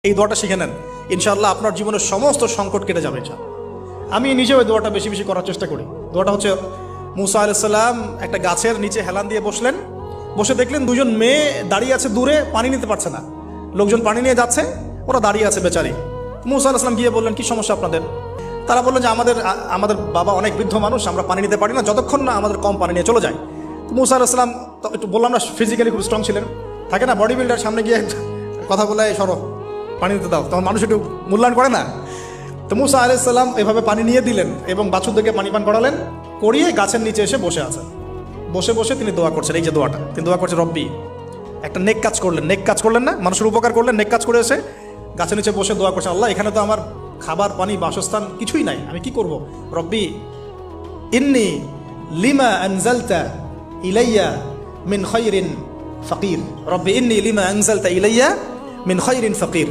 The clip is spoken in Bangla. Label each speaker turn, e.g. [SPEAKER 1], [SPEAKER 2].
[SPEAKER 1] এই দোয়াটা শিখে নেন, ইনশাআল্লাহ আপনার জীবনের সমস্ত সংকট কেটে যাবে। আমি নিজেও এই দোয়াটা বেশি বেশি করার চেষ্টা করি। দোয়াটা হচ্ছে, মুসা আলাইহিস সালাম একটা গাছের নিচে হেলান দিয়ে বসলেন, বসে দেখলেন দুজন মেয়ে দাঁড়িয়ে আছে দূরে, পানি নিতে পারছে না, লোকজন পানি নিয়ে যাচ্ছে, ওরা দাঁড়িয়ে আছে বেচারি। মুসা আলাইহিস সালাম গিয়ে বললেন, কি সমস্যা আপনাদের? তারা বললেন যে আমাদের বাবা অনেক বৃদ্ধ মানুষ, আমরা পানি নিতে পারি না যতক্ষণ না আমাদের কম পানি নিয়ে চলে যায়। তো মুসা আলাইহিস সালাম একটু বললাম না, ফিজিক্যালি খুব স্ট্রং ছিলেন, থাকে না বডি বিল্ডার, সামনে গিয়ে কথা বলে সরো পানি দিতে দাও, তখন মানুষ একটু মূল্যায়ন করে না। তো মুসা আলাইহিস সালাম এভাবে পানি নিয়ে দিলেন এবং বাছুরদেরকে পানি পান করালেন, করিয়ে গাছের নিচে এসে বসে আছেন। বসে বসে তিনি দোয়া করছেন, এই যে দোয়াটা তিনি দোয়া করছেন, রব্বি, একটা নেক কাজ করলেন না, মানুষের উপকার করলেন, নেক কাজ করে এসে গাছের নিচে বসে দোয়া করছেন, আল্লাহ এখানে তো আমার খাবার পানি বাসস্থান কিছুই নাই, আমি কি করব? রব্বি ইন্নি লিমা আনজালতা ইলাইয়া মিন খায়রিন ফাকির, রব্বি ইন্নি লিমা আনজালতা ইলাইয়া মিন খায়রিন ফাকির।